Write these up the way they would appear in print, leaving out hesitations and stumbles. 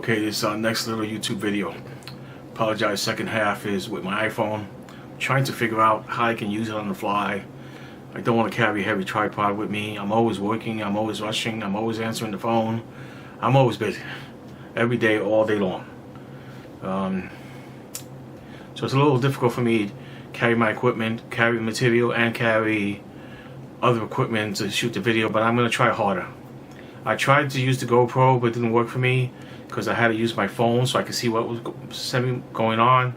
Okay, this next little YouTube video. Apologize, second half is with my iPhone. Trying to figure out how I can use it on the fly. I don't want to carry a heavy tripod with me. I'm always working, I'm always rushing, I'm always answering the phone. I'm always busy. Every day, all day long. So it's a little difficult for me to carry my equipment, carry material, and carry other equipment to shoot the video, but I'm going to try harder. I tried to use the GoPro, but it didn't work for me because I had to use my phone so I could see what was going on,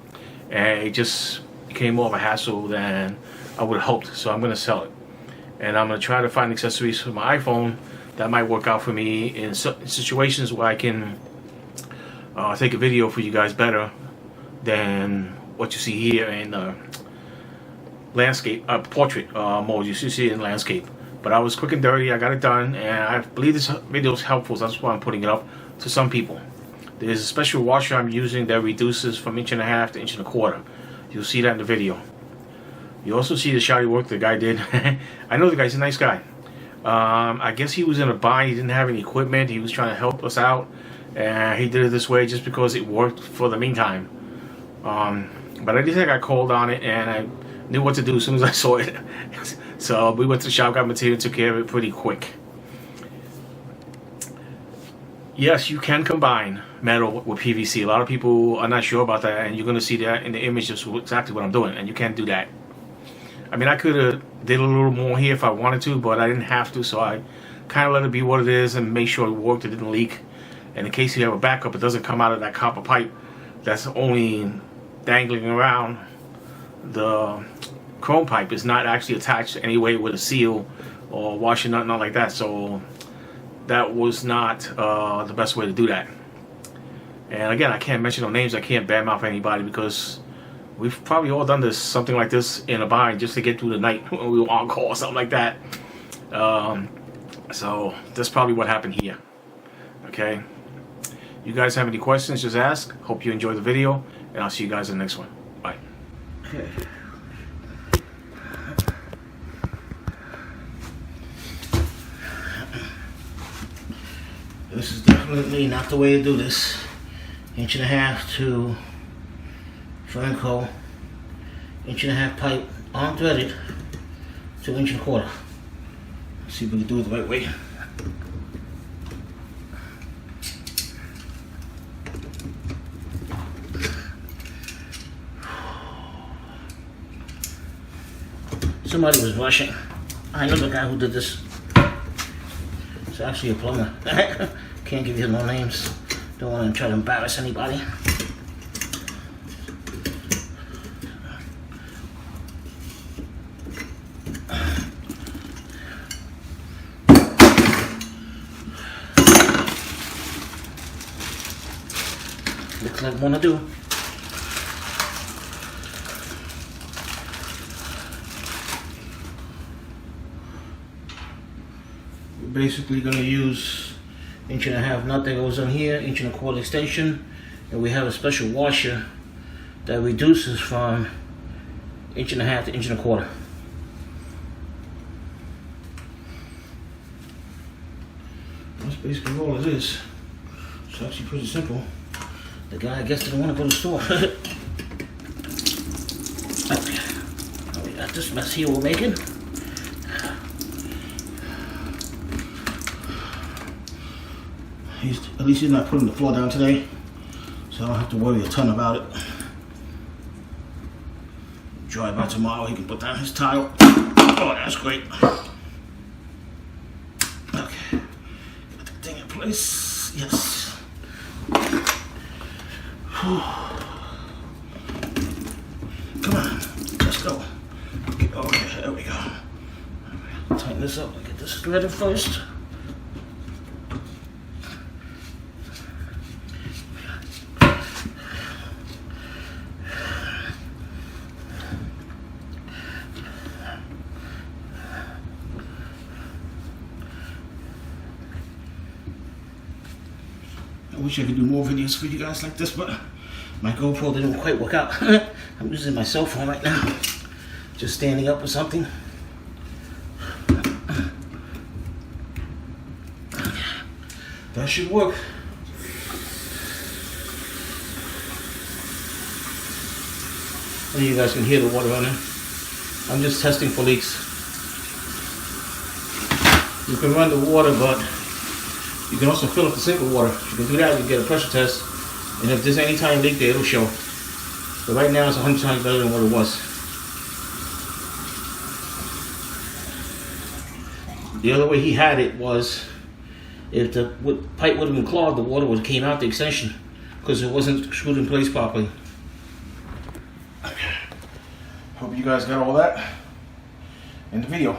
and it just became more of a hassle than I would have hoped. So I'm going to sell it, and I'm going to try to find accessories for my iPhone that might work out for me in situations where I can take a video for you guys better than what you see here in landscape portrait mode. You should see it in landscape. But I was quick and dirty, I got it done, and I believe this video is helpful, so that's why I'm putting it up to some people. There's a special washer I'm using that reduces from 1.5 to 1.25. You'll see that in the video. You also see the shoddy work the guy did. I know the guy's a nice guy. I guess he was in a bind, he didn't have any equipment, he was trying to help us out, and he did it this way just because it worked for the meantime. But I think I got called on it, and I knew what to do as soon as I saw it. So we went to the shop, got material, took care of it pretty quick. Yes, you can combine metal with PVC. A lot of people are not sure about that, and you're going to see that in the image. That's exactly what I'm doing, and you can't do that. I mean, I could have did a little more here if I wanted to, but I didn't have to, so I kind of let it be what it is and make sure it worked, it didn't leak. And in case you have a backup, it doesn't come out of that copper pipe that's only dangling around. The chrome pipe is not actually attached anyway with a seal or washer nut, not like that. So that was not the best way to do that. And again, I can't mention no names. I can't badmouth anybody because we've probably all done this, something like this in a bind just to get through the night when we were on call or something like that. So that's probably what happened here. Okay. You guys have any questions, just ask. Hope you enjoy the video, and I'll see you guys in the next one. Bye. Okay. This is definitely not the way to do this. 1.5 to Franco, 1.5 pipe unthreaded to 1.25. Let's see if we can do it the right way. Somebody was rushing. I know the guy who did this. It's actually a plumber. Can't give you no names. Don't want to try to embarrass anybody. Looks like I want to do. We're basically going to use 1.5 nut that goes on here, 1.25 extension, and we have a special washer that reduces from 1.5 to 1.25. That's basically all it is. It's actually pretty simple. The guy, I guess, didn't want to go to the store. Okay. We got this mess here we're making. At least he's not putting the floor down today, so I don't have to worry a ton about it. Dry by tomorrow, he can put down his tile. Oh, that's great. Okay, got that thing in place. Yes. Whew. Come on, let's go. Okay, there we go. Tighten this up and get this threaded first. I wish I could do more videos for you guys like this, but my GoPro didn't quite work out. I'm using my cell phone right now, just standing up or something. That should work. So you guys can hear the water running. I'm just testing for leaks. You can run the water, but you can also fill up the sink with water. If you can do that, you get a pressure test. And if there's any tiny leak there, it'll show. But right now, it's 100 times better than what it was. The other way he had it was, if the pipe would have been clogged, the water would have came out the extension because it wasn't screwed in place properly. Hope you guys got all that in the video.